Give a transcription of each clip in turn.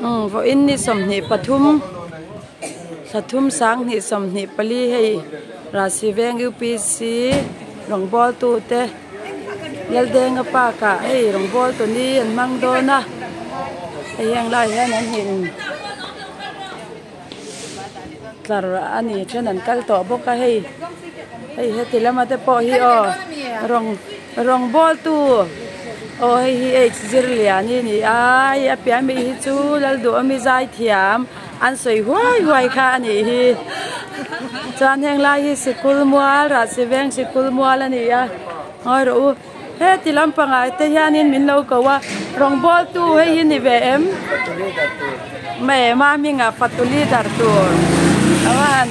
vô in ni som ni pathum sang ni som ni pali hei rasi veng UPC rong bol tu te lal deng pa ka hei rong bol tu ni an mang do na hei yang lai hian an hin tlar ani chen an kal to boka hei heti lama te po hi o rong bol tu o hei zirlia ni ai apia mi hi chu lal du mi zai thiam an soi huai kha ani hi chan heng lai hi sikul mual ra si veng sikul mual ani a ngoi ro heti lam pangai te hianin min lo ko wa rong bol tu hei hi ni ve em me ma mi nga fatuli dar tu awan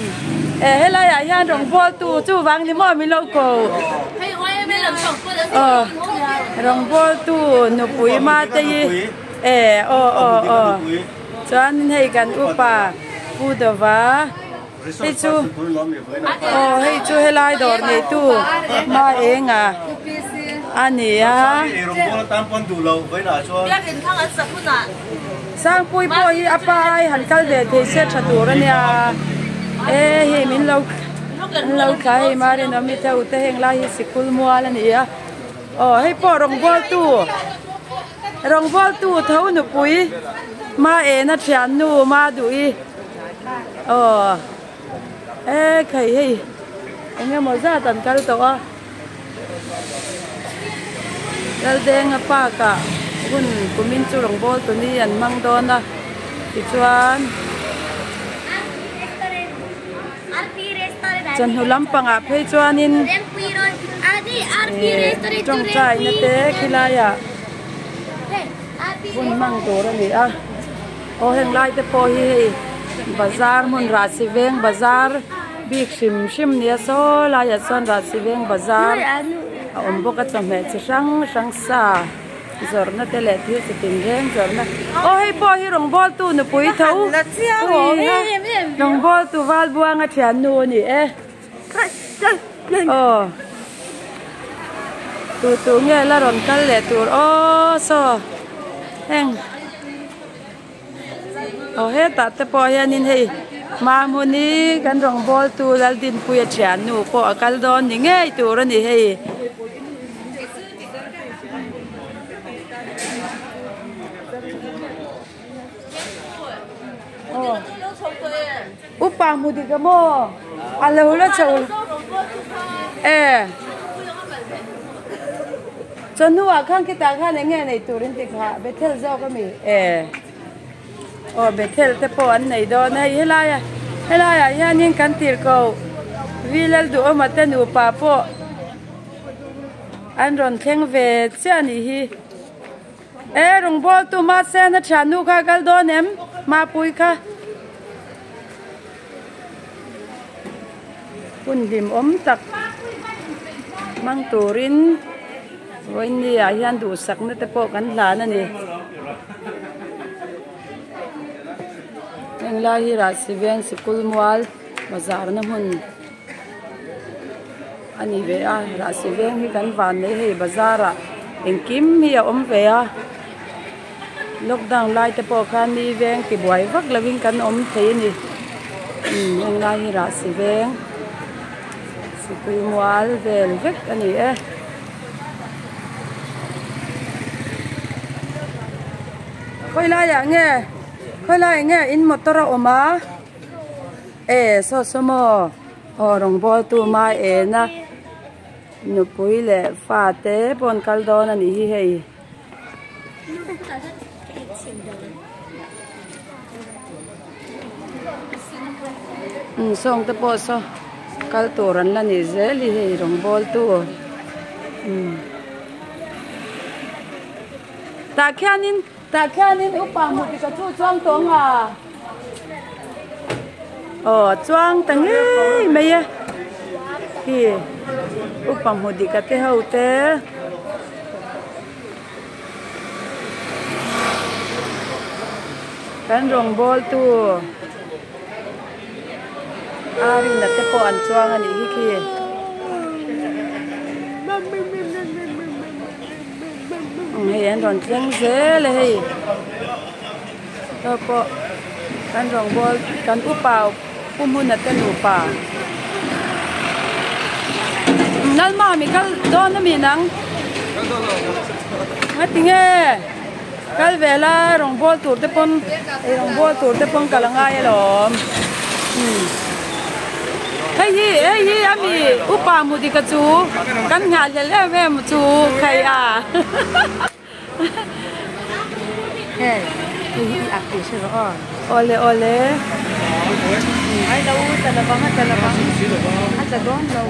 helai ya hian rong bol tu chu wang ni mo mi lo ko rong bol tu no pui ma te chan hei kan upa pu da wa hei chu helai dor nei tu ma enga ani a sang pui po hi apa ai han kal de the se thatur ania hi min lo khai ma re no mi thau te heng lai hi sikul mual ani a hei po rong bol tu thau nu pui ma na thian nu ma du i khai hei enge mo za tan kal to a dal deng pa ka hun kumin chu rong bol tu ni an mang don na ti chuan chan hulam panga phei chuanin trong trai na te khilaya hun mang to ra ni a heng lai te po hi bazar mun ra si veng bazar big shim nia so la ya son ra si veng bazar om boka chame chi sang sa zor na te le thi chi tin reng zor na hei po hi rong bol tu nu pui thau rong bol tu wal buang a thian nu ni tu nghe la ron kal le tur so heng he ta te po hianin hei ma muni kan rong bol tu lal din pui a thian nu po akal don ni ngei tur ani hei upa mudi ka mo ala hula chau chonu a khang kita kha ne nge nei turin ti kha bethel zo ka mi bethel te po an nei do nei helaya yanin kan tir ko vilal du ma te nu pa po an ron thleng ve chani hi rong bol tu ma se na chanu kha gal do nem ma pui kha kun lim tak mang turin voi ni a hian du sak na te po kan hla na ni eng la hi ra si veng sikul mual bazar na mun ani ve a ra si veng hi kan van nei hei bazara eng kim hi a om ve a lockdown lai te po khan ni veng ki buai vak loving kan om thei ni eng la hi ra si veng sikul mual vel vek ani khoi lai nghe in motor oma so mo rong bol tu ma na nu pui le fa te pon kal don ani hi hei song te po so kal toran la ni zeli hei rong bol tu ta khanin upa mu ti ka chu chuang tong chuang tang ei me ya hi upa mu di ka te hau te kan rong bol tu ari na te po an chuang ani hi khi hei an ron thleng zel hei po kan rong bol kan upaw pumun at kan upa nal mami kal don na minang ngatinge kal vela rong bol tur te pon kalangay lom hey ami upa mu di ka chu kan nga le me mu chu khai a hey akti siya ole ay daw sa labang at sa labang at sa doon daw